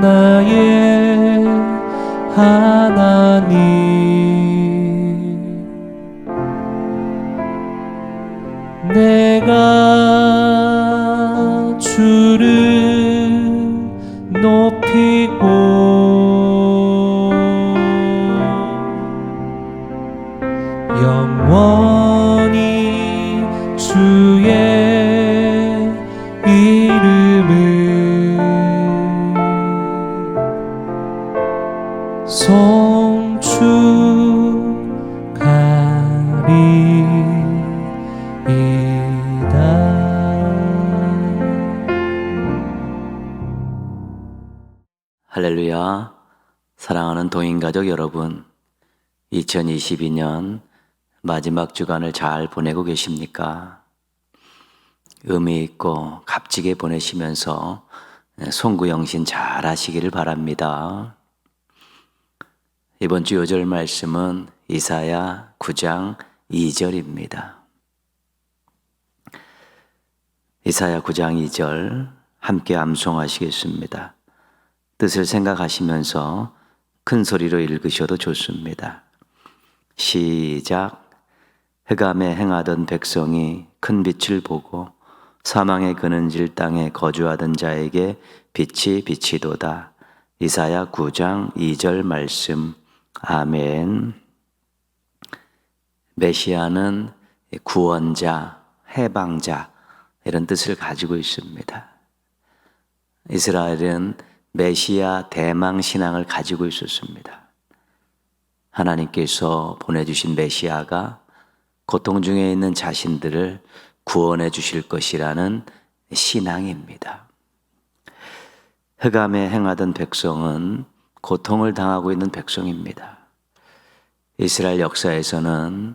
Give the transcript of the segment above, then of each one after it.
나의 하나님, 내가 주를 높이고 영원히 주의 이름을 송축하리이다. 할렐루야. 사랑하는 동행가족 여러분, 2022년 마지막 주간을 잘 보내고 계십니까? 의미 있고 값지게 보내시면서 송구영신 잘 하시기를 바랍니다. 이번 주 요절 말씀은 이사야 9장 2절입니다. 이사야 9장 2절 함께 암송하시겠습니다. 뜻을 생각하시면서 큰 소리로 읽으셔도 좋습니다. 시작. 흑암에 행하던 백성이 큰 빛을 보고 사망의 그늘질 땅에 거주하던 자에게 빛이 비치도다. 이사야 9장 2절 말씀. 아멘. 메시아는 구원자, 해방자 이런 뜻을 가지고 있습니다. 이스라엘은 메시아 대망 신앙을 가지고 있었습니다. 하나님께서 보내주신 메시아가 고통 중에 있는 자신들을 구원해 주실 것이라는 신앙입니다. 흑암에 행하던 백성은 고통을 당하고 있는 백성입니다. 이스라엘 역사에서는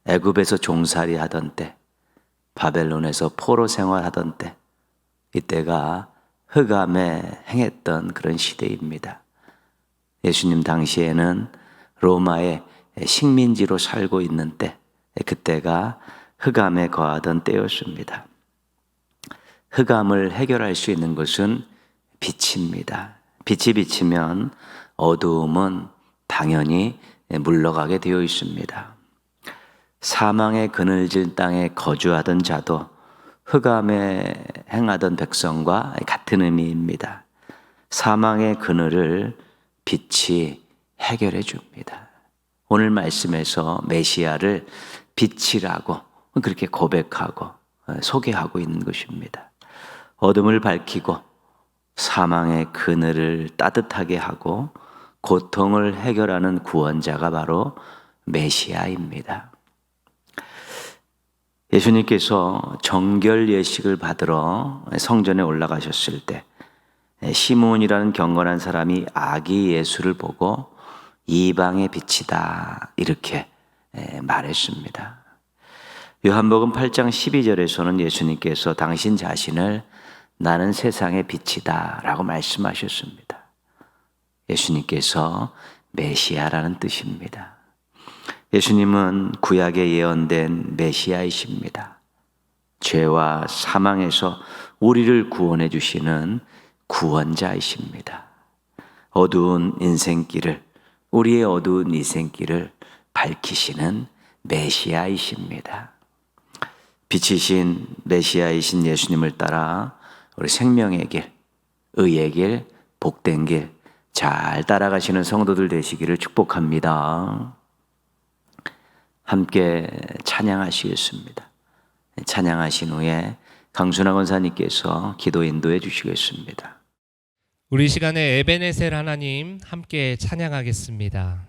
애굽에서 종살이 하던 때, 바벨론에서 포로 생활하던 때, 이때가 흑암에 행했던 그런 시대입니다. 예수님 당시에는 로마의 식민지로 살고 있는 때, 그때가 흑암에 거하던 때였습니다. 흑암을 해결할 수 있는 것은 빛입니다. 빛이 비치면 어두움은 당연히 물러가게 되어 있습니다. 사망의 그늘질 땅에 거주하던 자도 흑암에 행하던 백성과 같은 의미입니다. 사망의 그늘을 빛이 해결해 줍니다. 오늘 말씀에서 메시아를 빛이라고 그렇게 고백하고 소개하고 있는 것입니다. 어둠을 밝히고 사망의 그늘을 따뜻하게 하고 고통을 해결하는 구원자가 바로 메시아입니다. 예수님께서 정결 예식을 받으러 성전에 올라가셨을 때 시므온이라는 경건한 사람이 아기 예수를 보고 이방의 빛이다 이렇게 말했습니다. 요한복음 8장 12절에서는 예수님께서 당신 자신을 나는 세상의 빛이다 라고 말씀하셨습니다. 예수님께서 메시아라는 뜻입니다. 예수님은 구약에 예언된 메시아이십니다. 죄와 사망에서 우리를 구원해 주시는 구원자이십니다. 어두운 인생길을, 우리의 어두운 인생길을 밝히시는 메시아이십니다. 빛이신 메시아이신 예수님을 따라 우리 생명의 길, 의의 길, 복된 길 잘 따라가시는 성도들 되시기를 축복합니다. 함께 찬양하시겠습니다. 찬양하신 후에 강순아 권사님께서 기도 인도해 주시겠습니다. 우리 시간에 에베네셀 하나님 함께 찬양하겠습니다.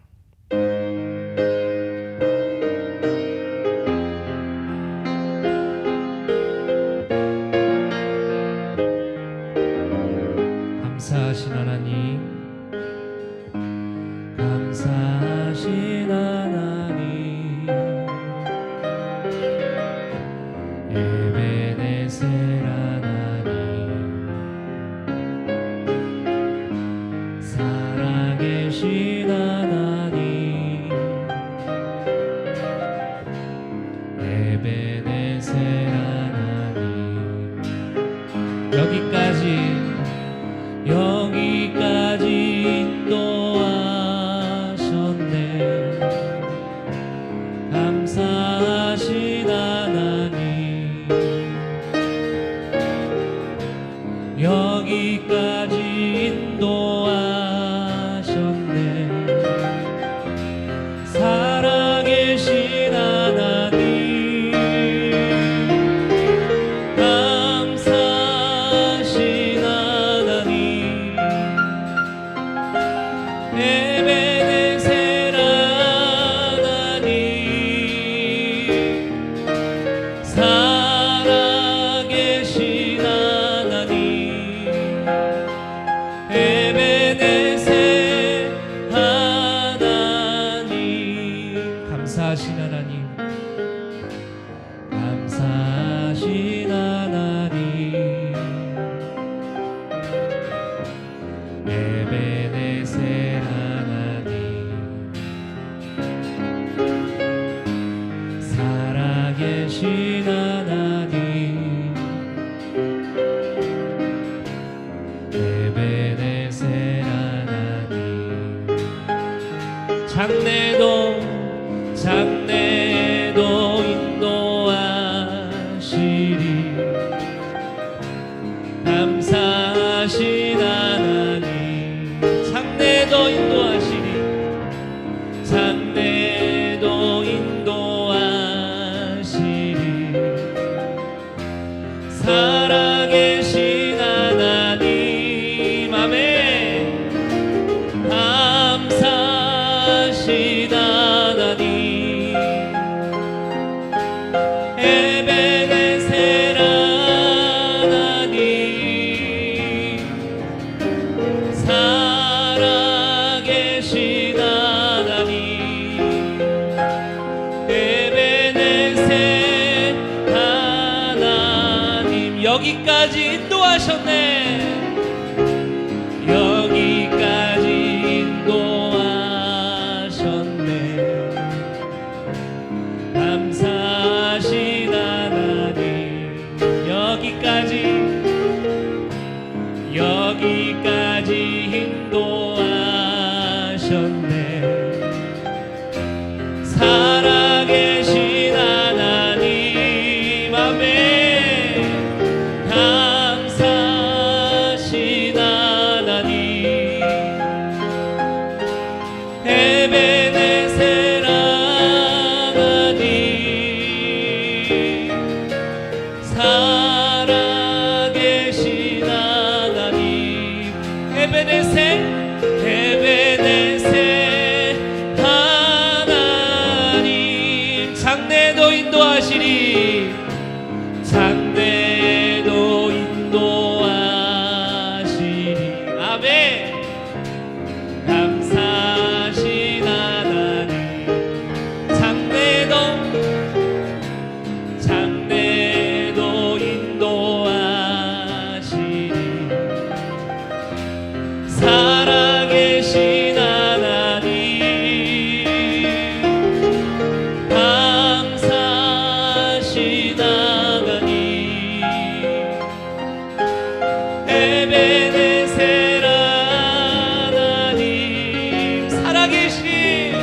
감사하신 하나님, 감사하신 하나님, 에베네셀 하나님, 살아계신 하나님, 에베네셀 하나님, 여기까지 에베네셀 하나님 살아계신 하나님 에베네셀 하나님 장래도 인도하시리 감사하신 하나님 장래도 인도하시리 살아계신 하나님 아멘 감사하신 하나님 에베네셀 하나님 살아계신 하나님 에베네셀 하나님 여기까지 인도하셨네 여기까지 인도하셨네 감사하신 하나님 여기까지 인도하셨네 살아계신 하나님 아멘 감사하신 하나님 에베네셀 하나님 살아계신 하나님 에베네셀 하나님 장래도 인도하시리 아멘 감사하신 하나님 장래도 인도하시리 살아계신 하나님 감사하신 하나님 에베네셀 하나님 살아계신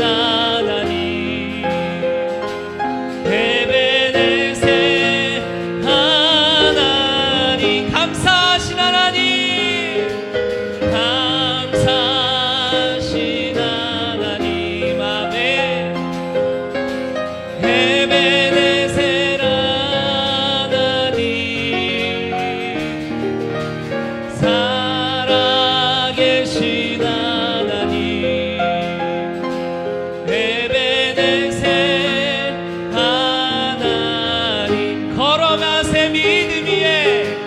하나님 에베네셀 하나님 감사하신 하나님 아멘 에베네셀 하나님 살아계신 하나님 에베네셀 하나님 걸어가세 믿음 위에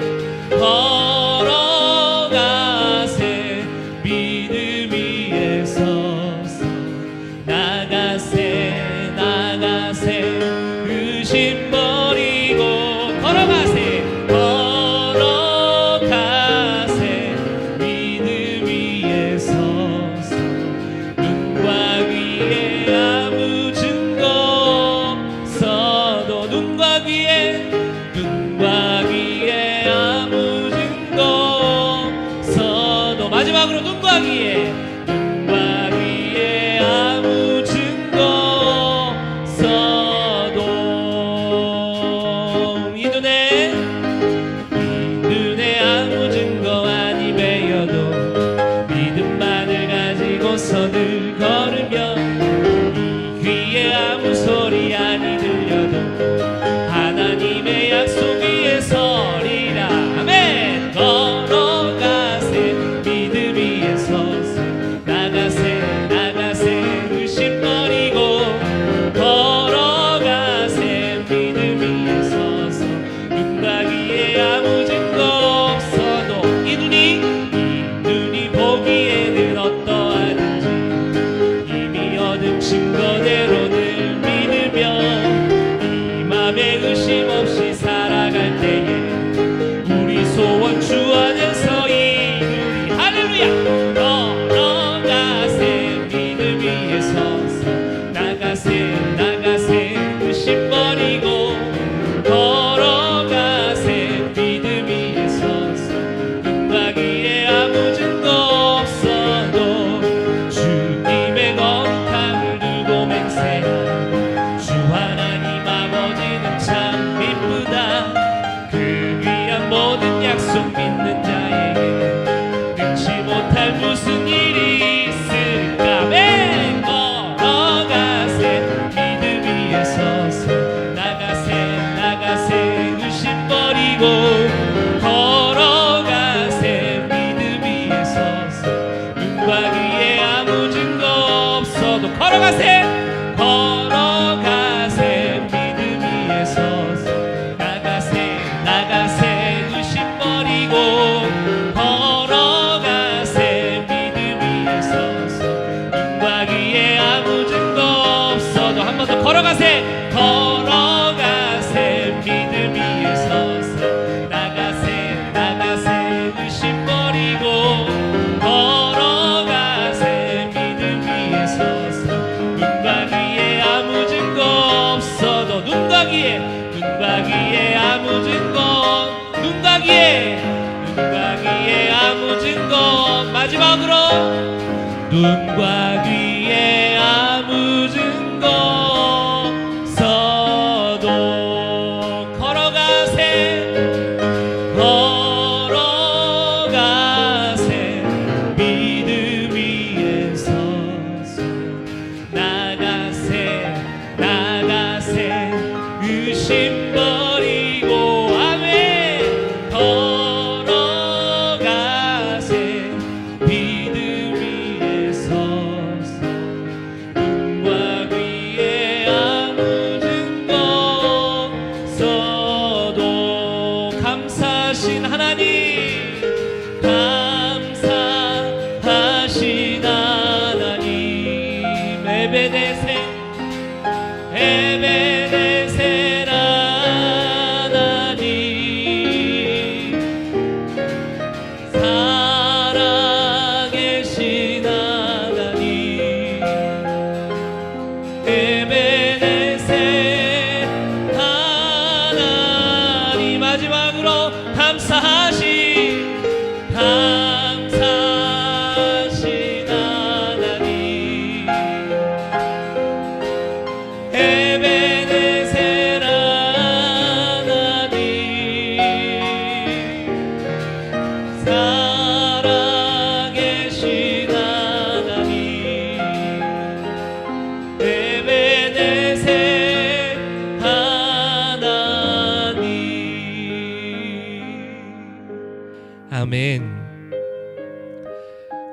마지막으로 눈과 귀에 아무 증거 써도 걸어가세 믿음 위에 서서 나가세 의심 버리고 아멘 걸어가세 믿음 위에 서서 눈과 귀에 아무 증거 써도 감사하신 하나님 감사하신 하나님 에베네셀 하나님 살아계신 하나님 에베네셀 하나님 마지막으로 감사하신 하나님 에베네셀 하나님 살아계신 하나님 에베네셀 하나님 아멘.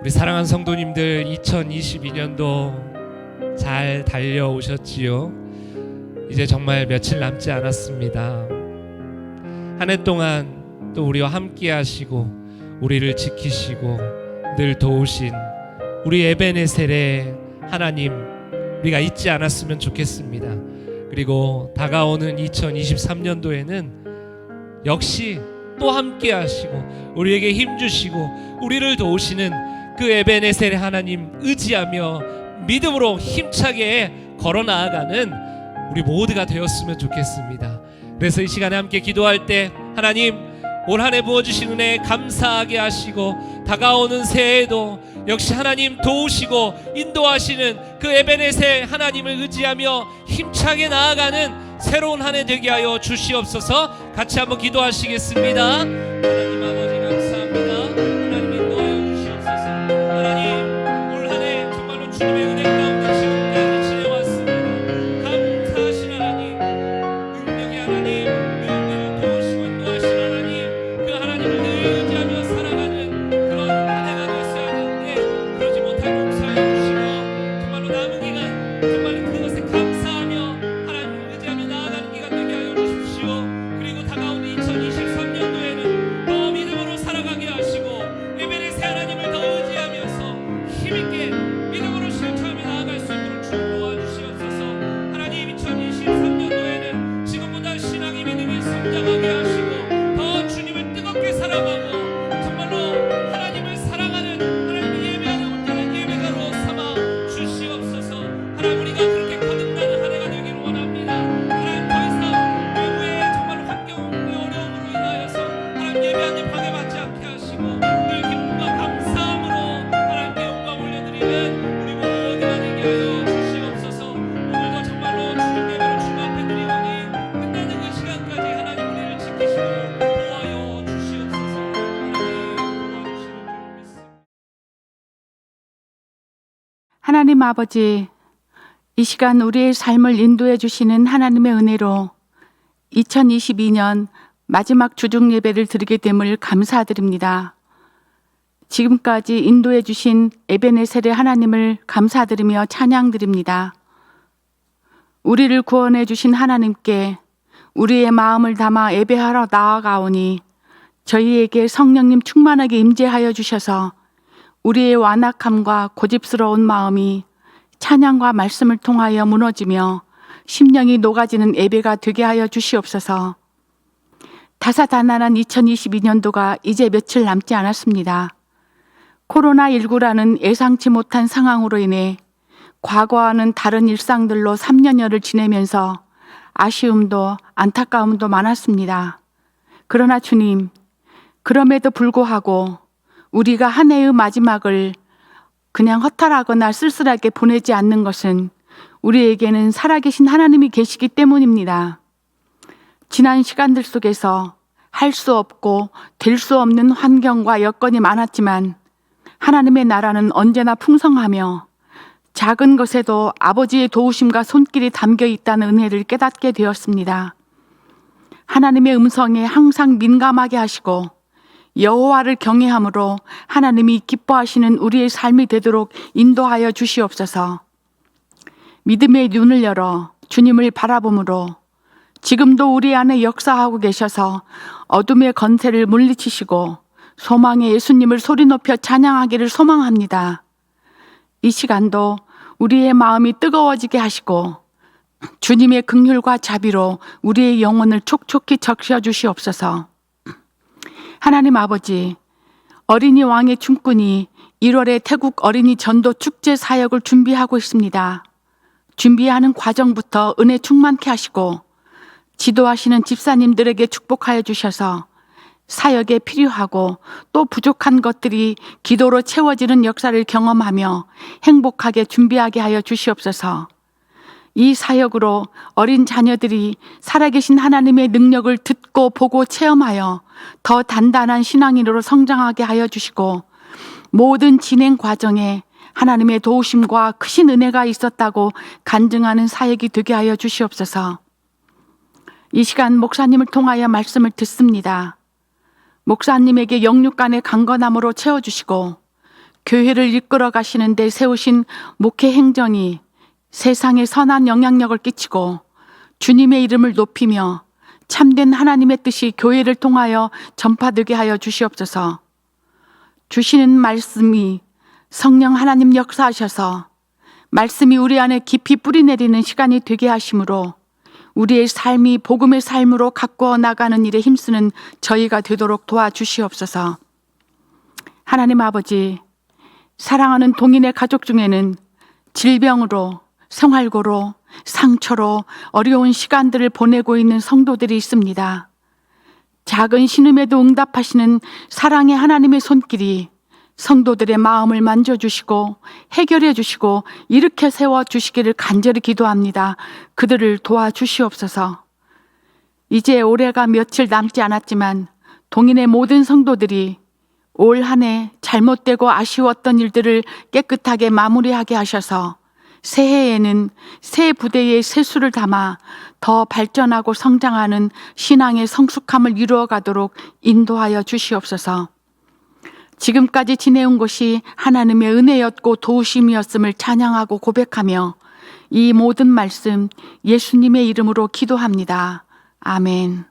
우리 사랑하는 성도님들 2022년도 잘 달려오셨지요? 이제 정말 며칠 남지 않았습니다. 한 해 동안 또 우리와 함께 하시고 우리를 지키시고 늘 도우신 우리 에베네셀의 하나님 우리가 잊지 않았으면 좋겠습니다. 그리고 다가오는 2023년도에는 역시 또 함께 하시고 우리에게 힘주시고 우리를 도우시는 그 에베네셀의 하나님 의지하며 믿음으로 힘차게 걸어 나아가는 우리 모두가 되었으면 좋겠습니다. 그래서 이 시간에 함께 기도할 때 하나님 올 한 해 부어주신 은혜 감사하게 하시고 다가오는 새해에도 역시 하나님 도우시고 인도하시는 그 에베네셀 하나님을 의지하며 힘차게 나아가는 새로운 한 해 되게 하여 주시옵소서. 같이 한번 기도하시겠습니다. 하나님 아버지 감사합니다. 하나님 인도하여 주시옵소서. 하나님 올 한 해 정말로 주님의 은혜 가운데 지금까지 지내왔습니다. 감사하신 하나님 능력의 하나님 늘 도우시고 인도하신 하나님 그 하나님을 늘 의지하며 살아가는 그런 한 해가 되었어야 하는데 그러지 못한 용서해 주시고 정말로 남은 기간 정말로 그것에 감사하며 하나님을 의지하며 나아가는 기간 되게 하여 주십시오. 그리고 다가오는 2023년도에는 더 믿음으로 살아가게 하시고 에베네셀 하나님을 더 의지하면서 힘있게 믿음으로 실천하며 나아갈 수 있도록 주님 도와주시옵소서. 하나님 2023년도에는 지금보다 신앙이 믿음이 성장하게 하시고 더 주님을 뜨겁게 사랑하고 정말로 하나님을 사랑하는 하나님을 예배하는 온전한 예배자로 삼아 주시옵소서. 하나님 우리가 그렇게 거듭나는 한 해가 되기를 원합니다. 하나님 더 이상 외부의 정말 환경의 어려움으로 인하여서 하나님 예배하는 방해받지 않게 하시고 늘 기쁨과 감사함으로 하나님께 영광 올려드리는 우리 모두가 되게 하여 주시옵소서. 오늘도 정말로 주님 예배를 주님 앞에 드리오니 끝나는 그 시간까지 하나님 우리를 지키시고 보호하여 주시옵소서. 하나님 도와주시는 줄 믿습니다. 하나님 아버지, 이 시간 우리의 삶을 인도해 주시는 하나님의 은혜로 2022년 마지막 주중 예배를 드리게 됨을 감사드립니다. 지금까지 인도해 주신 에베네셀의 하나님을 감사드리며 찬양드립니다. 우리를 구원해 주신 하나님께 우리의 마음을 담아 예배하러 나아가오니 저희에게 성령님 충만하게 임재하여 주셔서 우리의 완악함과 고집스러운 마음이 찬양과 말씀을 통하여 무너지며 심령이 녹아지는 예배가 되게 하여 주시옵소서. 다사다난한 2022년도가 이제 며칠 남지 않았습니다. 코로나19라는 예상치 못한 상황으로 인해 과거와는 다른 일상들로 3년여를 지내면서 아쉬움도 안타까움도 많았습니다. 그러나 주님, 그럼에도 불구하고 우리가 한 해의 마지막을 그냥 허탈하거나 쓸쓸하게 보내지 않는 것은 우리에게는 살아계신 하나님이 계시기 때문입니다. 지난 시간들 속에서 할 수 없고 될 수 없는 환경과 여건이 많았지만 하나님의 나라는 언제나 풍성하며 작은 것에도 아버지의 도우심과 손길이 담겨 있다는 은혜를 깨닫게 되었습니다. 하나님의 음성에 항상 민감하게 하시고 여호와를 경외함으로 하나님이 기뻐하시는 우리의 삶이 되도록 인도하여 주시옵소서. 믿음의 눈을 열어 주님을 바라봄으로 지금도 우리 안에 역사하고 계셔서 어둠의 건세를 물리치시고 소망의 예수님을 소리 높여 찬양하기를 소망합니다. 이 시간도 우리의 마음이 뜨거워지게 하시고 주님의 긍휼과 자비로 우리의 영혼을 촉촉히 적셔 주시옵소서. 하나님 아버지, 어린이 왕의 춤꾼이 1월에 태국 어린이 전도 축제 사역을 준비하고 있습니다. 준비하는 과정부터 은혜 충만케 하시고 지도하시는 집사님들에게 축복하여 주셔서 사역에 필요하고 또 부족한 것들이 기도로 채워지는 역사를 경험하며 행복하게 준비하게 하여 주시옵소서. 이 사역으로 어린 자녀들이 살아계신 하나님의 능력을 듣고 보고 체험하여 더 단단한 신앙인으로 성장하게 하여 주시고 모든 진행 과정에 하나님의 도우심과 크신 은혜가 있었다고 간증하는 사역이 되게 하여 주시옵소서. 이 시간 목사님을 통하여 말씀을 듣습니다. 목사님에게 영육간의 강건함으로 채워주시고 교회를 이끌어 가시는 데 세우신 목회 행정이 세상에 선한 영향력을 끼치고 주님의 이름을 높이며 참된 하나님의 뜻이 교회를 통하여 전파되게 하여 주시옵소서. 주시는 말씀이 성령 하나님 역사하셔서 말씀이 우리 안에 깊이 뿌리내리는 시간이 되게 하심으로 우리의 삶이 복음의 삶으로 가꾸어 나가는 일에 힘쓰는 저희가 되도록 도와주시옵소서. 하나님 아버지, 사랑하는 동인의 가족 중에는 질병으로, 생활고로, 상처로 어려운 시간들을 보내고 있는 성도들이 있습니다. 작은 신음에도 응답하시는 사랑의 하나님의 손길이 성도들의 마음을 만져주시고 해결해 주시고 일으켜 세워주시기를 간절히 기도합니다. 그들을 도와주시옵소서. 이제 올해가 며칠 남지 않았지만 동인의 모든 성도들이 올 한 해 잘못되고 아쉬웠던 일들을 깨끗하게 마무리하게 하셔서 새해에는 새 부대의 새수를 담아 더 발전하고 성장하는 신앙의 성숙함을 이루어가도록 인도하여 주시옵소서. 지금까지 지내온 것이 하나님의 은혜였고 도우심이었음을 찬양하고 고백하며 이 모든 말씀 예수님의 이름으로 기도합니다. 아멘.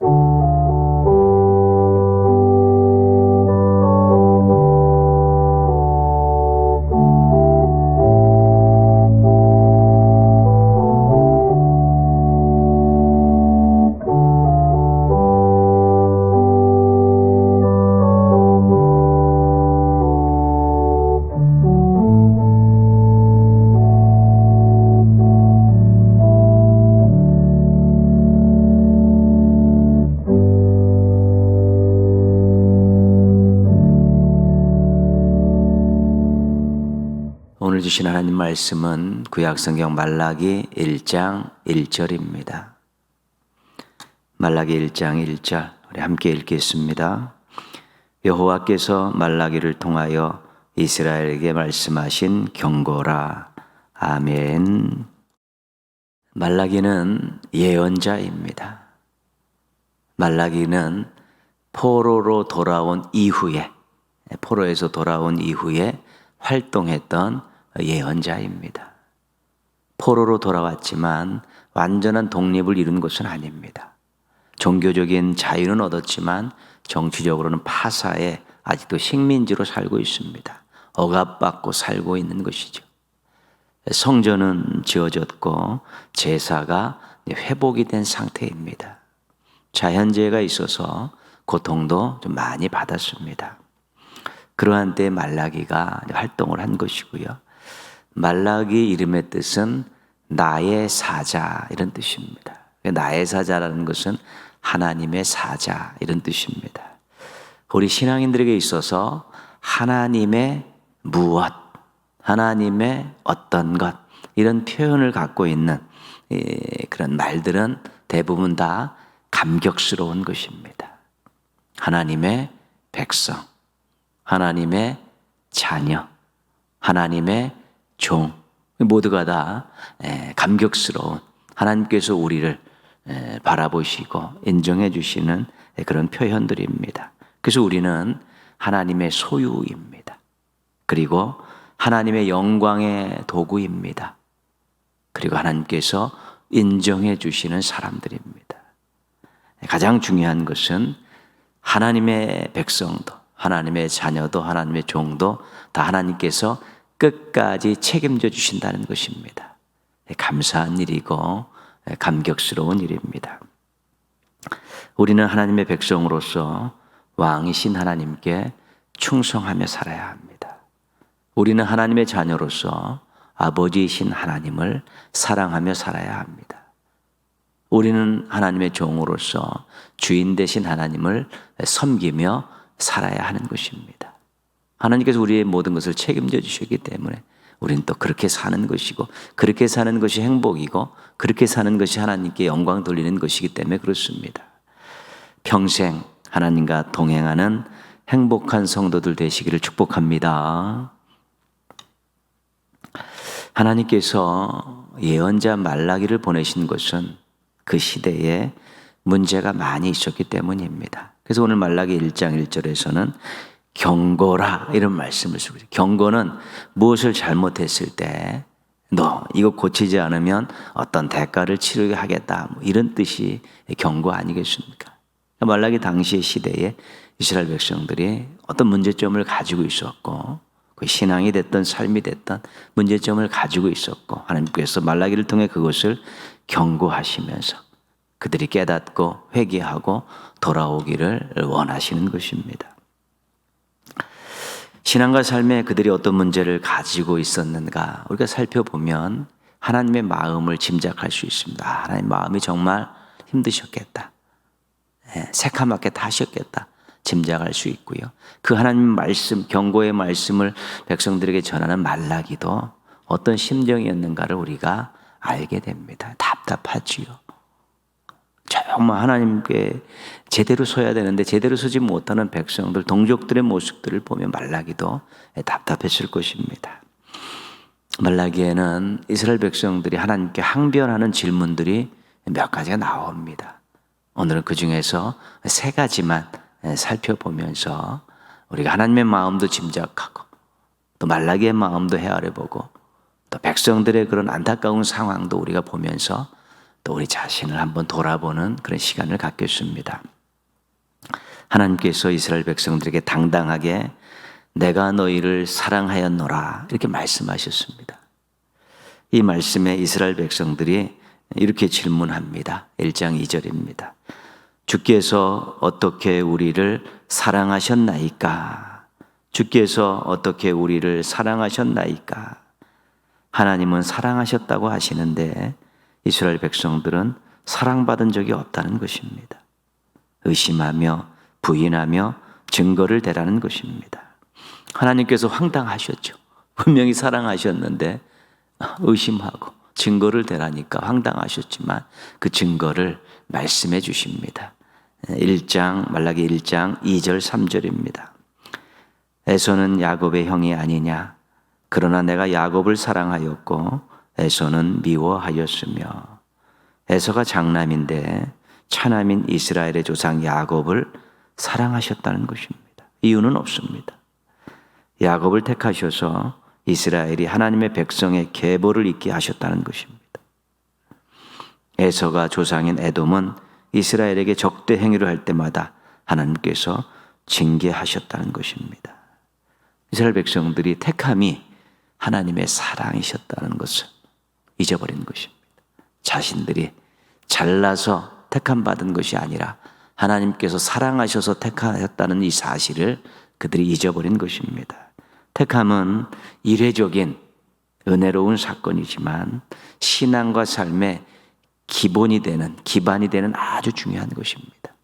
오늘 주신 하나님 말씀은 구약성경 말라기 1장 1절입니다. 말라기 1장 1절 우리 함께 읽겠습니다. 여호와께서 말라기를 통하여 이스라엘에게 말씀하신 경고라. 아멘. 말라기는 예언자입니다. 말라기는 포로로 돌아온 이후에, 포로에서 돌아온 이후에 활동했던 예언자입니다. 포로로 돌아왔지만 완전한 독립을 이룬 것은 아닙니다. 종교적인 자유는 얻었지만 정치적으로는 파사에 아직도 식민지로 살고 있습니다. 억압받고 살고 있는 것이죠. 성전은 지어졌고 제사가 회복이 된 상태입니다. 자연재해가 있어서 고통도 좀 많이 받았습니다. 그러한 때 말라기가 활동을 한 것이고요. 말라기 이름의 뜻은 나의 사자 이런 뜻입니다. 나의 사자라는 것은 하나님의 사자 이런 뜻입니다. 우리 신앙인들에게 있어서 하나님의 무엇, 하나님의 어떤 것, 이런 표현을 갖고 있는 그런 말들은 대부분 다 감격스러운 것입니다. 하나님의 백성, 하나님의 자녀, 하나님의 종, 모두가 다 감격스러운, 하나님께서 우리를 바라보시고 인정해 주시는 그런 표현들입니다. 그래서 우리는 하나님의 소유입니다. 그리고 하나님의 영광의 도구입니다. 그리고 하나님께서 인정해 주시는 사람들입니다. 가장 중요한 것은 하나님의 백성도, 하나님의 자녀도, 하나님의 종도 다 하나님께서 끝까지 책임져 주신다는 것입니다. 감사한 일이고 감격스러운 일입니다. 우리는 하나님의 백성으로서 왕이신 하나님께 충성하며 살아야 합니다. 우리는 하나님의 자녀로서 아버지이신 하나님을 사랑하며 살아야 합니다. 우리는 하나님의 종으로서 주인 되신 하나님을 섬기며 살아야 하는 것입니다. 하나님께서 우리의 모든 것을 책임져 주셨기 때문에 우리는 또 그렇게 사는 것이고, 그렇게 사는 것이 행복이고, 그렇게 사는 것이 하나님께 영광 돌리는 것이기 때문에 그렇습니다. 평생 하나님과 동행하는 행복한 성도들 되시기를 축복합니다. 하나님께서 예언자 말라기를 보내신 것은 그 시대에 문제가 많이 있었기 때문입니다. 그래서 오늘 말라기 1장 1절에서는 경고라 이런 말씀을 쓰고 있어요. 경고는 무엇을 잘못했을 때 너 이거 고치지 않으면 어떤 대가를 치르게 하겠다, 뭐 이런 뜻이 경고 아니겠습니까? 말라기 당시의 시대에 이스라엘 백성들이 어떤 문제점을 가지고 있었고, 그 신앙이 됐든 삶이 됐든 문제점을 가지고 있었고, 하나님께서 말라기를 통해 그것을 경고하시면서 그들이 깨닫고 회개하고 돌아오기를 원하시는 것입니다. 신앙과 삶에 그들이 어떤 문제를 가지고 있었는가 우리가 살펴보면 하나님의 마음을 짐작할 수 있습니다. 하나님의 마음이 정말 힘드셨겠다, 새카맣게 타셨겠다 짐작할 수 있고요. 그 하나님 말씀, 경고의 말씀을 백성들에게 전하는 말라기도 어떤 심정이었는가를 우리가 알게 됩니다. 답답하지요. 정말 하나님께 제대로 서야 되는데 제대로 서지 못하는 백성들, 동족들의 모습들을 보면 말라기도 답답했을 것입니다. 말라기에는 이스라엘 백성들이 하나님께 항변하는 질문들이 몇 가지가 나옵니다. 오늘은 그 중에서 세 가지만 살펴보면서 우리가 하나님의 마음도 짐작하고 또 말라기의 마음도 헤아려보고 또 백성들의 그런 안타까운 상황도 우리가 보면서 또 우리 자신을 한번 돌아보는 그런 시간을 갖겠습니다. 하나님께서 이스라엘 백성들에게 당당하게 내가 너희를 사랑하였노라 이렇게 말씀하셨습니다. 이 말씀에 이스라엘 백성들이 이렇게 질문합니다. 1장 2절입니다. 주께서 어떻게 우리를 사랑하셨나이까? 주께서 어떻게 우리를 사랑하셨나이까? 하나님은 사랑하셨다고 하시는데 이스라엘 백성들은 사랑받은 적이 없다는 것입니다. 의심하며 부인하며 증거를 대라는 것입니다. 하나님께서 황당하셨죠. 분명히 사랑하셨는데 의심하고 증거를 대라니까 황당하셨지만 그 증거를 말씀해 주십니다. 1장 말라기 1장 2절 3절입니다. 에서는 야곱의 형이 아니냐? 그러나 내가 야곱을 사랑하였고 에서는 미워하였으며, 에서가 장남인데 차남인 이스라엘의 조상 야곱을 사랑하셨다는 것입니다. 이유는 없습니다. 야곱을 택하셔서 이스라엘이 하나님의 백성의 계보를 잇게 하셨다는 것입니다. 에서가 조상인 에돔은 이스라엘에게 적대 행위를 할 때마다 하나님께서 징계하셨다는 것입니다. 이스라엘 백성들이 택함이 하나님의 사랑이셨다는 것을 잊어버린 것입니다. 자신들이 잘나서 택함 받은 것이 아니라 하나님께서 사랑하셔서 택하셨다는 이 사실을 그들이 잊어버린 것입니다. 택함은 이례적인 은혜로운 사건이지만 신앙과 삶의 기본이 되는, 기반이 되는 아주 중요한 것입니다.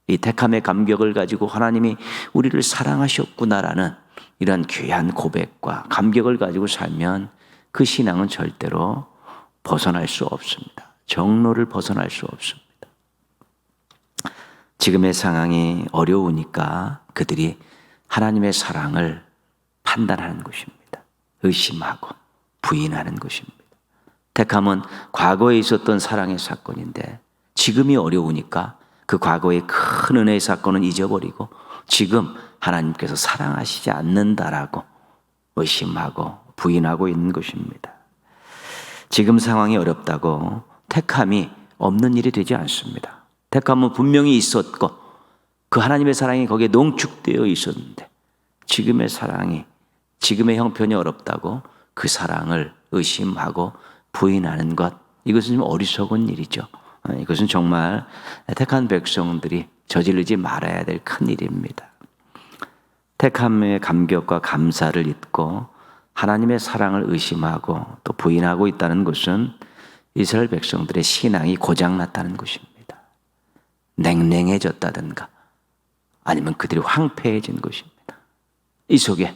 이 택함의 감격을 가지고 하나님이 우리를 사랑하셨구나라는 이런 귀한 고백과 감격을 가지고 살면 그 신앙은 절대로 벗어날 수 없습니다. 정로를 벗어날 수 없습니다. 지금의 상황이 어려우니까 그들이 하나님의 사랑을 판단하는 것입니다. 의심하고 부인하는 것입니다. 택함은 과거에 있었던 사랑의 사건인데 지금이 어려우니까 그 과거의 큰 은혜의 사건은 잊어버리고 지금 하나님께서 사랑하시지 않는다라고 의심하고 부인하고 있는 것입니다. 지금 상황이 어렵다고 택함이 없는 일이 되지 않습니다. 택함은 분명히 있었고 그 하나님의 사랑이 거기에 농축되어 있었는데 지금의 사랑이, 지금의 형편이 어렵다고 그 사랑을 의심하고 부인하는 것, 이것은 좀 어리석은 일이죠. 이것은 정말 택한 백성들이 저지르지 말아야 될 큰 일입니다. 택함의 감격과 감사를 잊고 하나님의 사랑을 의심하고 또 부인하고 있다는 것은 이스라엘 백성들의 신앙이 고장났다는 것입니다. 냉랭해졌다든가 아니면 그들이 황폐해진 것입니다. 이 속에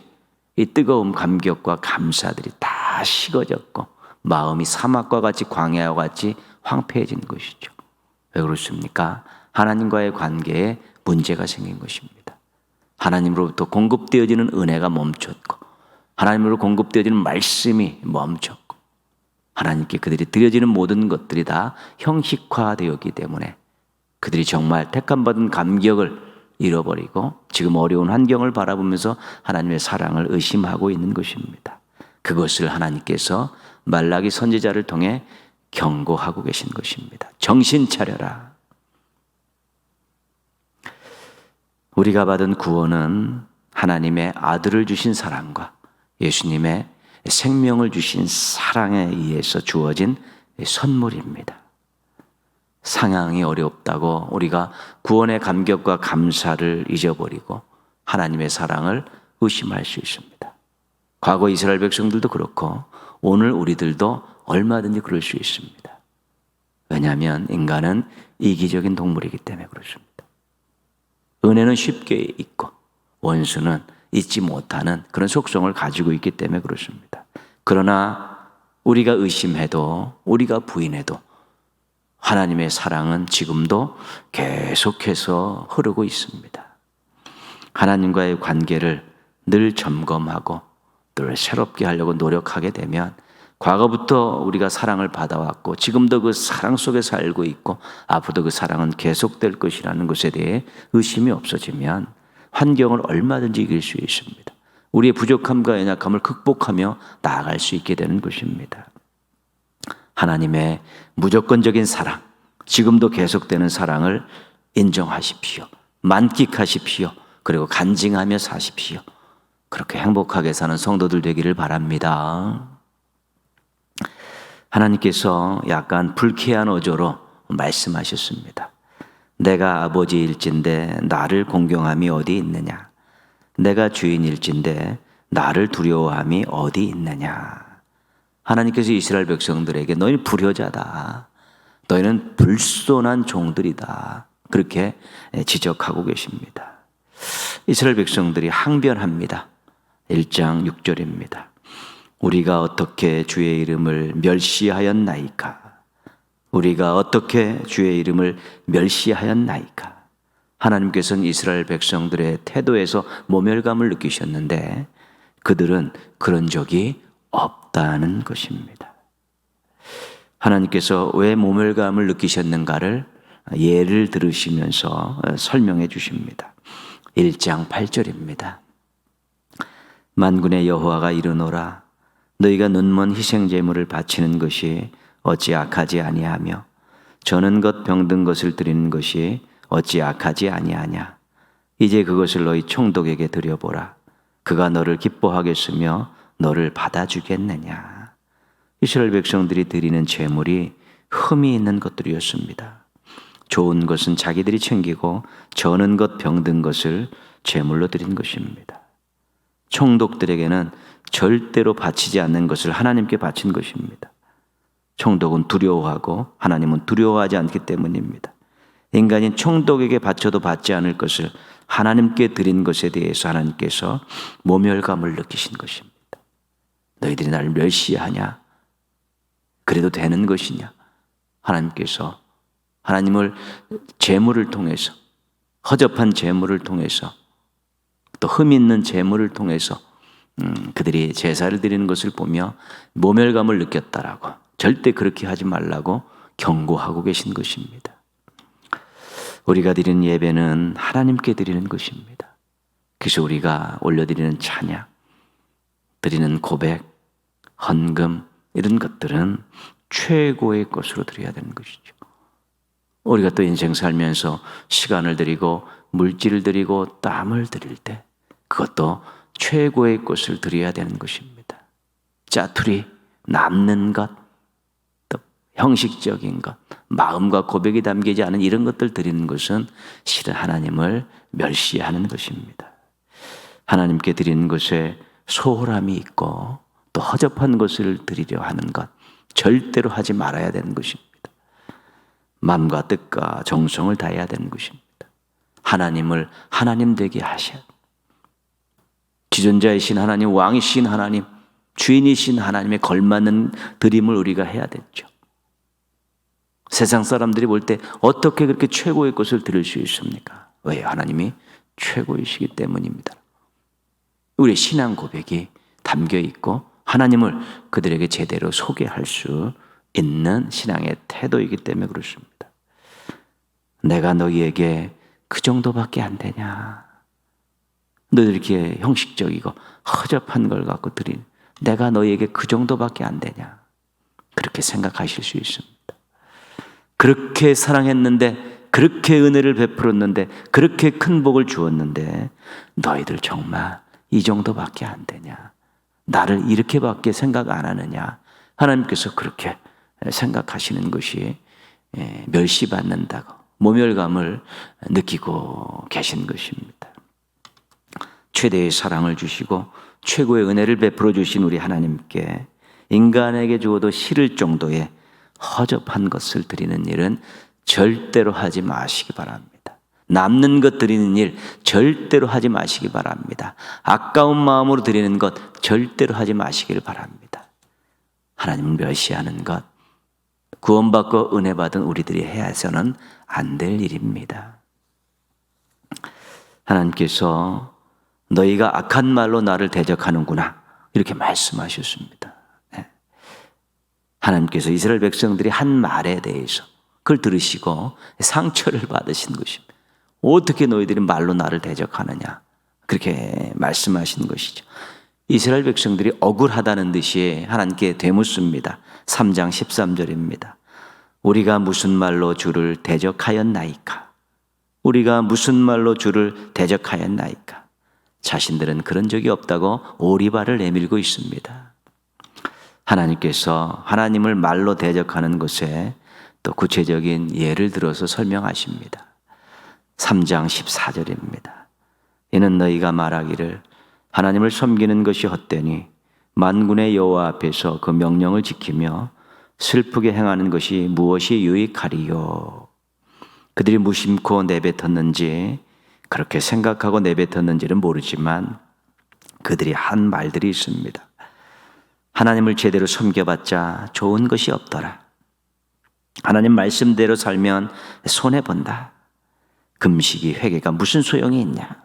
이 뜨거운 감격과 감사들이 다 식어졌고 마음이 사막과 같이 광야와 같이 황폐해진 것이죠. 왜 그렇습니까? 하나님과의 관계에 문제가 생긴 것입니다. 하나님으로부터 공급되어지는 은혜가 멈췄고 하나님으로 공급되어지는 말씀이 멈췄고 하나님께 그들이 드려지는 모든 것들이 다 형식화되었기 때문에 그들이 정말 택함받은 감격을 잃어버리고 지금 어려운 환경을 바라보면서 하나님의 사랑을 의심하고 있는 것입니다. 그것을 하나님께서 말라기 선지자를 통해 경고하고 계신 것입니다. 정신 차려라. 우리가 받은 구원은 하나님의 아들을 주신 사랑과 예수님의 생명을 주신 사랑에 의해서 주어진 선물입니다. 상황이 어렵다고 우리가 구원의 감격과 감사를 잊어버리고 하나님의 사랑을 의심할 수 있습니다. 과거 이스라엘 백성들도 그렇고 오늘 우리들도 얼마든지 그럴 수 있습니다. 왜냐하면 인간은 이기적인 동물이기 때문에 그렇습니다. 은혜는 쉽게 잊고 원수는 잊지 못하는 그런 속성을 가지고 있기 때문에 그렇습니다. 그러나 우리가 의심해도 우리가 부인해도 하나님의 사랑은 지금도 계속해서 흐르고 있습니다. 하나님과의 관계를 늘 점검하고 늘 새롭게 하려고 노력하게 되면 과거부터 우리가 사랑을 받아왔고 지금도 그 사랑 속에 살고 있고 앞으로도 그 사랑은 계속될 것이라는 것에 대해 의심이 없어지면 환경을 얼마든지 이길 수 있습니다. 우리의 부족함과 연약함을 극복하며 나아갈 수 있게 되는 것입니다. 하나님의 무조건적인 사랑, 지금도 계속되는 사랑을 인정하십시오. 만끽하십시오. 그리고 간증하며 사십시오. 그렇게 행복하게 사는 성도들 되기를 바랍니다. 하나님께서 약간 불쾌한 어조로 말씀하셨습니다. 내가 아버지일진데 나를 공경함이 어디 있느냐? 내가 주인일진데 나를 두려워함이 어디 있느냐? 하나님께서 이스라엘 백성들에게 너희는 불효자다. 너희는 불손한 종들이다. 그렇게 지적하고 계십니다. 이스라엘 백성들이 항변합니다. 1장 6절입니다. 우리가 어떻게 주의 이름을 멸시하였나이까? 우리가 어떻게 주의 이름을 멸시하였나이까? 하나님께서는 이스라엘 백성들의 태도에서 모멸감을 느끼셨는데 그들은 그런 적이 없다는 것입니다. 하나님께서 왜 모멸감을 느끼셨는가를 예를 들으시면서 설명해 주십니다. 1장 8절입니다. 만군의 여호와가 이르노라 너희가 눈먼 희생제물을 바치는 것이 어찌 악하지 아니하며 저는 것 병든 것을 드리는 것이 어찌 악하지 아니하냐. 이제 그것을 너희 총독에게 드려보라. 그가 너를 기뻐하겠으며 너를 받아주겠느냐. 이스라엘 백성들이 드리는 제물이 흠이 있는 것들이었습니다. 좋은 것은 자기들이 챙기고 저는 것 병든 것을 제물로 드린 것입니다. 총독들에게는 절대로 바치지 않는 것을 하나님께 바친 것입니다. 총독은 두려워하고 하나님은 두려워하지 않기 때문입니다. 인간인 총독에게 바쳐도 받지 않을 것을 하나님께 드린 것에 대해서 하나님께서 모멸감을 느끼신 것입니다. 너희들이 나를 멸시하냐? 그래도 되는 것이냐? 하나님께서 하나님을 제물을 통해서, 허접한 제물을 통해서, 또 흠 있는 제물을 통해서 그들이 제사를 드리는 것을 보며 모멸감을 느꼈다라고, 절대 그렇게 하지 말라고 경고하고 계신 것입니다. 우리가 드리는 예배는 하나님께 드리는 것입니다. 그래서 우리가 올려드리는 찬양, 드리는 고백, 헌금 이런 것들은 최고의 것으로 드려야 되는 것이죠. 우리가 또 인생 살면서 시간을 드리고 물질을 드리고 땀을 드릴 때 그것도 최고의 것을 드려야 되는 것입니다. 짜투리, 남는 것, 또 형식적인 것, 마음과 고백이 담기지 않은 이런 것들 드리는 것은 실은 하나님을 멸시하는 것입니다. 하나님께 드리는 것에 소홀함이 있고 또 허접한 것을 드리려 하는 것, 절대로 하지 말아야 되는 것입니다. 마음과 뜻과 정성을 다해야 되는 것입니다. 하나님을 하나님 되게 하셔야 합니다. 지존자이신 하나님, 왕이신 하나님, 주인이신 하나님에 걸맞는 드림을 우리가 해야 되죠. 세상 사람들이 볼 때 어떻게 그렇게 최고의 것을 드릴 수 있습니까? 왜? 하나님이 최고이시기 때문입니다. 우리의 신앙 고백이 담겨 있고 하나님을 그들에게 제대로 소개할 수 있는 신앙의 태도이기 때문에 그렇습니다. 내가 너희에게 그 정도밖에 안 되냐? 너희들 이렇게 형식적이고 허접한 걸 갖고 드린, 내가 너희에게 그 정도밖에 안 되냐? 그렇게 생각하실 수 있습니다. 그렇게 사랑했는데, 그렇게 은혜를 베풀었는데, 그렇게 큰 복을 주었는데 너희들 정말 이 정도밖에 안 되냐? 나를 이렇게밖에 생각 안 하느냐? 하나님께서 그렇게 생각하시는 것이 멸시받는다고 모멸감을 느끼고 계신 것입니다. 최대의 사랑을 주시고 최고의 은혜를 베풀어 주신 우리 하나님께 인간에게 주어도 싫을 정도의 허접한 것을 드리는 일은 절대로 하지 마시기 바랍니다. 남는 것 드리는 일 절대로 하지 마시기 바랍니다. 아까운 마음으로 드리는 것 절대로 하지 마시기를 바랍니다. 하나님을 멸시하는 것, 구원받고 은혜 받은 우리들이 해서는 안 될 일입니다. 하나님께서 너희가 악한 말로 나를 대적하는구나 이렇게 말씀하셨습니다. 하나님께서 이스라엘 백성들이 한 말에 대해서 그걸 들으시고 상처를 받으신 것입니다. 어떻게 너희들이 말로 나를 대적하느냐 그렇게 말씀하신 것이죠. 이스라엘 백성들이 억울하다는 듯이 하나님께 되묻습니다. 3장 13절입니다. 우리가 무슨 말로 주를 대적하였나이까? 우리가 무슨 말로 주를 대적하였나이까? 자신들은 그런 적이 없다고 오리발을 내밀고 있습니다. 하나님께서 하나님을 말로 대적하는 것에 또 구체적인 예를 들어서 설명하십니다. 3장 14절입니다. 이는 너희가 말하기를 하나님을 섬기는 것이 헛되니 만군의 여호와 앞에서 그 명령을 지키며 슬프게 행하는 것이 무엇이 유익하리요? 그들이 무심코 내뱉었는지 그렇게 생각하고 내뱉었는지는 모르지만 그들이 한 말들이 있습니다. 하나님을 제대로 섬겨봤자 좋은 것이 없더라. 하나님 말씀대로 살면 손해본다. 금식이 회개가 무슨 소용이 있냐?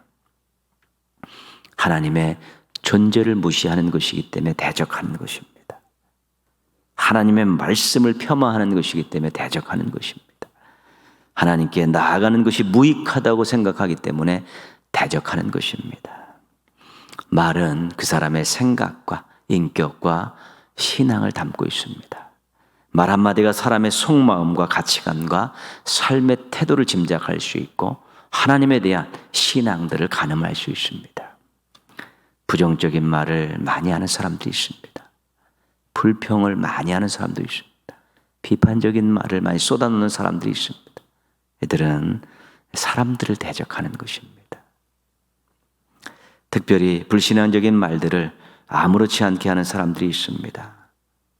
하나님의 존재를 무시하는 것이기 때문에 대적하는 것입니다. 하나님의 말씀을 폄하하는 것이기 때문에 대적하는 것입니다. 하나님께 나아가는 것이 무익하다고 생각하기 때문에 대적하는 것입니다. 말은 그 사람의 생각과 인격과 신앙을 담고 있습니다. 말 한마디가 사람의 속마음과 가치관과 삶의 태도를 짐작할 수 있고 하나님에 대한 신앙들을 가늠할 수 있습니다. 부정적인 말을 많이 하는 사람도 있습니다. 불평을 많이 하는 사람도 있습니다. 비판적인 말을 많이 쏟아놓는 사람들이 있습니다. 이들은 사람들을 대적하는 것입니다. 특별히 불신앙적인 말들을 아무렇지 않게 하는 사람들이 있습니다.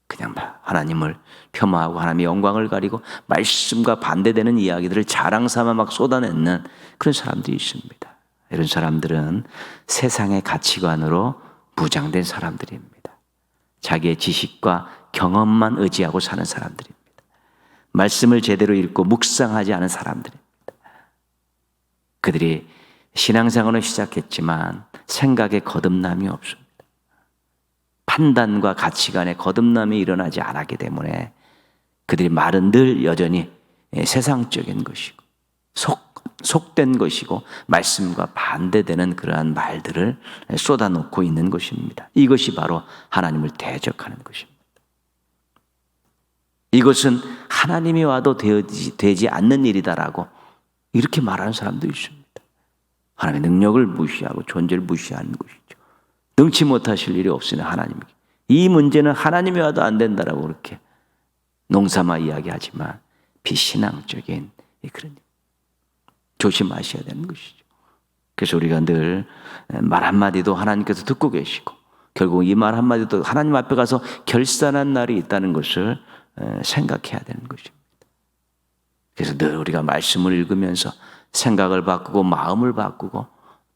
그냥 하나님을 폄하하고 하나님의 영광을 가리고 말씀과 반대되는 이야기들을 자랑 삼아 막 쏟아내는 그런 사람들이 있습니다. 이런 사람들은 세상의 가치관으로 무장된 사람들입니다. 자기의 지식과 경험만 의지하고 사는 사람들입니다. 말씀을 제대로 읽고 묵상하지 않은 사람들입니다. 그들이 신앙생활은 시작했지만 생각에 거듭남이 없습니다. 판단과 가치관에 거듭남이 일어나지 않았기 때문에 그들의 말은 늘 여전히 세상적인 것이고 속된 것이고 말씀과 반대되는 그러한 말들을 쏟아놓고 있는 것입니다. 이것이 바로 하나님을 대적하는 것입니다. 이것은 하나님이 와도 되지 않는 일이다라고 이렇게 말하는 사람도 있습니다. 하나님의 능력을 무시하고 존재를 무시하는 것이죠. 능치 못하실 일이 없으니 하나님에게. 이 문제는 하나님이 와도 안 된다라고 그렇게 농삼아 이야기하지만 비신앙적인 그런 일. 조심하셔야 되는 것이죠. 그래서 우리가 늘 말 한마디도 하나님께서 듣고 계시고 결국 이 말 한마디도 하나님 앞에 가서 결산한 날이 있다는 것을 생각해야 되는 것입니다. 그래서 늘 우리가 말씀을 읽으면서 생각을 바꾸고 마음을 바꾸고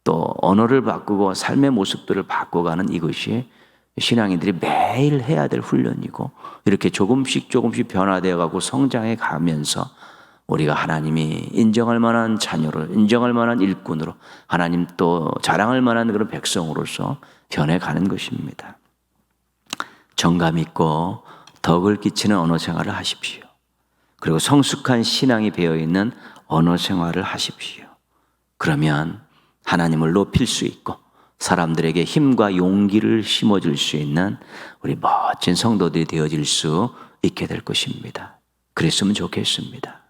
또 언어를 바꾸고 삶의 모습들을 바꿔가는 이것이 신앙인들이 매일 해야 될 훈련이고 이렇게 조금씩 변화되어 가고 성장해 가면서 우리가 하나님이 인정할 만한 자녀로 인정할 만한 일꾼으로 하나님 또 자랑할 만한 그런 백성으로서 변해가는 것입니다. 정감 있고 덕을 끼치는 언어 생활을 하십시오. 그리고 성숙한 신앙이 배어있는 언어 생활을 하십시오. 그러면 하나님을 높일 수 있고 사람들에게 힘과 용기를 심어줄 수 있는 우리 멋진 성도들이 되어질 수 있게 될 것입니다. 그랬으면 좋겠습니다.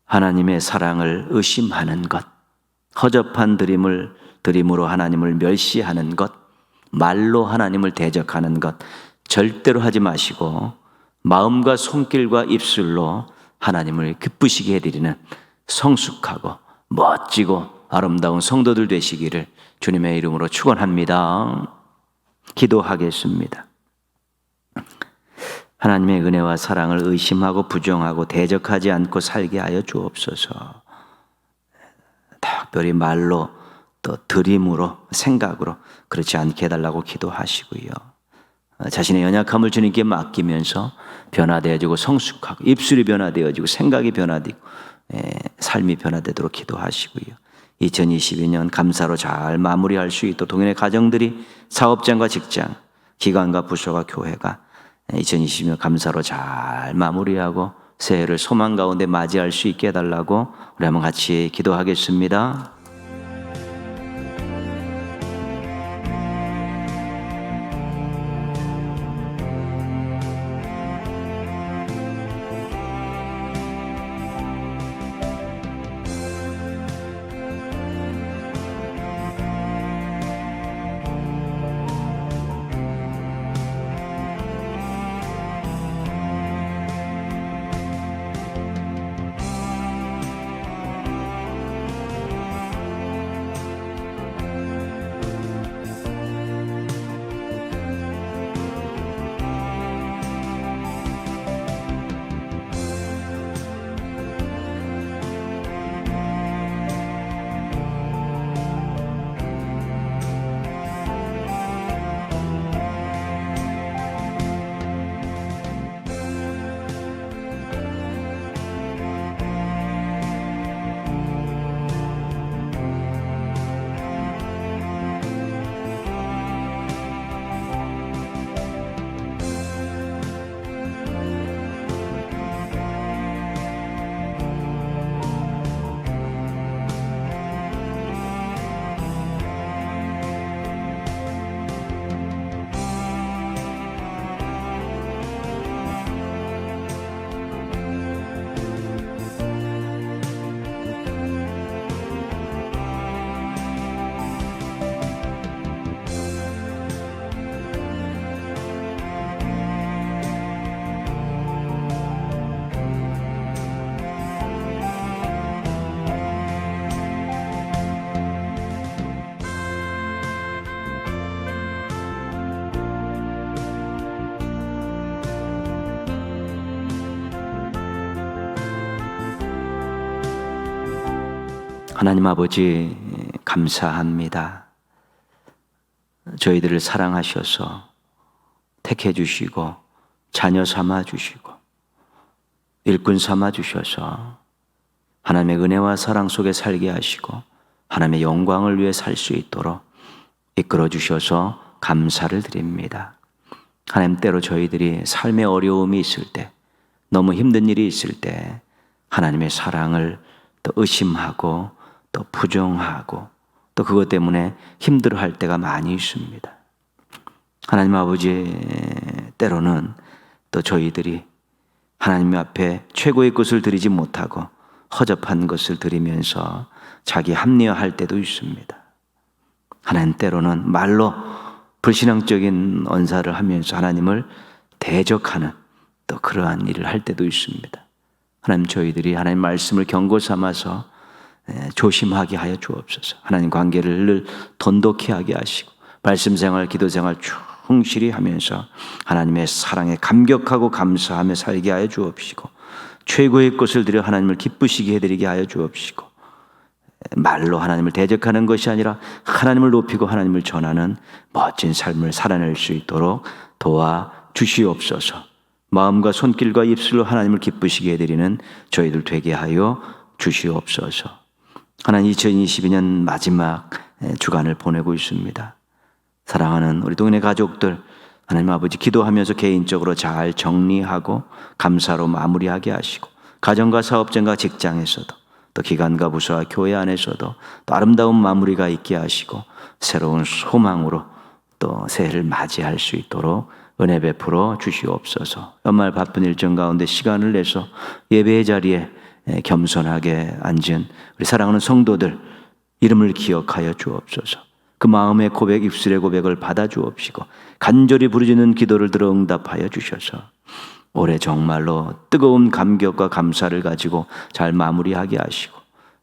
하나님의 사랑을 의심하는 것, 허접한 드림으로 하나님을 멸시하는 것, 말로 하나님을 대적하는 것 절대로 하지 마시고 마음과 손길과 입술로 하나님을 기쁘시게 해드리는 성숙하고 멋지고 아름다운 성도들 되시기를 주님의 이름으로 축원합니다. 기도하겠습니다. 하나님의 은혜와 사랑을 의심하고 부정하고 대적하지 않고 살게 하여 주옵소서. 특별히 말로 또 드림으로 생각으로 그렇지 않게 해달라고 기도하시고요. 자신의 연약함을 주님께 맡기면서 변화되어지고 성숙하고 입술이 변화되어지고 생각이 변화되고 삶이 변화되도록 기도하시고요. 2022년 감사로 잘 마무리할 수 있도록 동일의 가정들이 사업장과 직장, 기관과 부서와 교회가 2020년 감사로 잘 마무리하고 새해를 소망 가운데 맞이할 수 있게 해달라고 우리 한번 같이 기도하겠습니다. 하나님 아버지 감사합니다. 저희들을 사랑하셔서 택해 주시고 자녀 삼아 주시고 일꾼 삼아 주셔서 하나님의 은혜와 사랑 속에 살게 하시고 하나님의 영광을 위해 살 수 있도록 이끌어 주셔서 감사를 드립니다. 하나님, 때로 저희들이 삶의 어려움이 있을 때, 너무 힘든 일이 있을 때 하나님의 사랑을 또 의심하고 또 부정하고 또 그것 때문에 힘들어할 때가 많이 있습니다. 하나님 아버지, 때로는 또 저희들이 하나님 앞에 최고의 것을 드리지 못하고 허접한 것을 드리면서 자기 합리화할 때도 있습니다. 하나님, 때로는 말로 불신앙적인 언사를 하면서 하나님을 대적하는 또 그러한 일을 할 때도 있습니다. 하나님, 저희들이 하나님 말씀을 경고 삼아서 조심하게 하여 주옵소서. 하나님 관계를 늘 돈독히 하게 하시고 말씀 생활, 기도 생활 충실히 하면서 하나님의 사랑에 감격하고 감사하며 살게 하여 주옵시고 최고의 것을 드려 하나님을 기쁘시게 해드리게 하여 주옵시고 말로 하나님을 대적하는 것이 아니라 하나님을 높이고 하나님을 전하는 멋진 삶을 살아낼 수 있도록 도와주시옵소서. 마음과 손길과 입술로 하나님을 기쁘시게 해드리는 저희들 되게 하여 주시옵소서. 하나님, 2022년 마지막 주간을 보내고 있습니다. 사랑하는 우리 동네 가족들, 하나님 아버지 기도하면서 개인적으로 잘 정리하고 감사로 마무리하게 하시고 가정과 사업장과 직장에서도 또 기관과 부서와 교회 안에서도 또 아름다운 마무리가 있게 하시고 새로운 소망으로 또 새해를 맞이할 수 있도록 은혜 베풀어 주시옵소서. 연말 바쁜 일정 가운데 시간을 내서 예배의 자리에 겸손하게 앉은 우리 사랑하는 성도들 이름을 기억하여 주옵소서. 그 마음의 고백, 입술의 고백을 받아 주옵시고 간절히 부르짖는 기도를 들어 응답하여 주셔서 올해 정말로 뜨거운 감격과 감사를 가지고 잘 마무리하게 하시고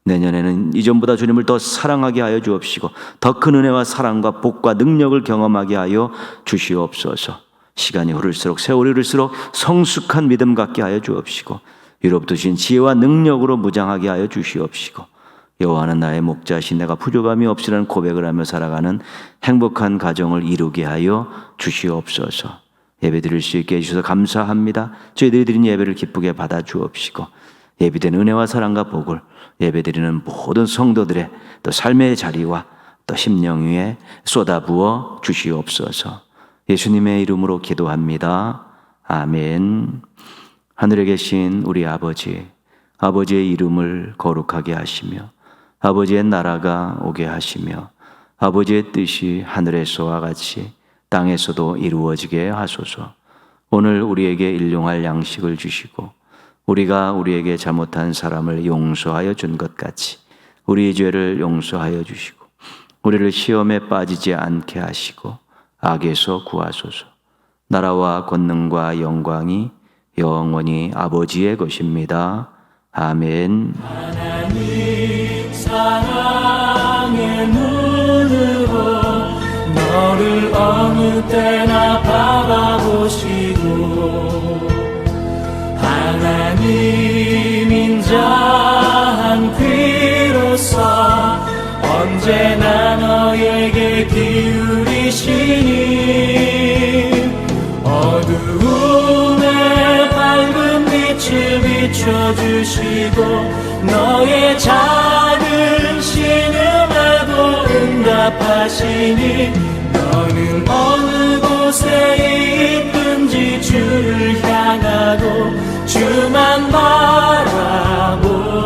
내년에는 이전보다 주님을 더 사랑하게 하여 주옵시고 더 큰 은혜와 사랑과 복과 능력을 경험하게 하여 주시옵소서. 시간이 흐를수록 세월이 흐를수록 성숙한 믿음 갖게 하여 주옵시고 위로부터 주신 지혜와 능력으로 무장하게 하여 주시옵시고 여호와는 나의 목자신 내가 부족함이 없으라는 고백을 하며 살아가는 행복한 가정을 이루게 하여 주시옵소서. 예배 드릴 수 있게 해주셔서 감사합니다. 저희들이 드린 예배를 기쁘게 받아 주옵시고 예비된 은혜와 사랑과 복을 예배 드리는 모든 성도들의 또 삶의 자리와 또 심령 위에 쏟아부어 주시옵소서. 예수님의 이름으로 기도합니다. 아멘. 하늘에 계신 우리 아버지, 아버지의 이름을 거룩하게 하시며 아버지의 나라가 오게 하시며 아버지의 뜻이 하늘에서와 같이 땅에서도 이루어지게 하소서. 오늘 우리에게 일용할 양식을 주시고 우리가 우리에게 잘못한 사람을 용서하여 준 것 같이 우리의 죄를 용서하여 주시고 우리를 시험에 빠지지 않게 하시고 악에서 구하소서. 나라와 권능과 영광이 영원히 아버지의 것입니다. 아멘. 하나님 사랑의 눈으로 너를 어느 때나 바라보시고 하나님 인자한 귀로서 언제나 너에게 기울이시니 어두움에 밝은 빛을 비춰주시고 너의 작은 신음에도 응답하시니 너는 어느 곳에 있든지 주를 향하고 주만 바라볼지라.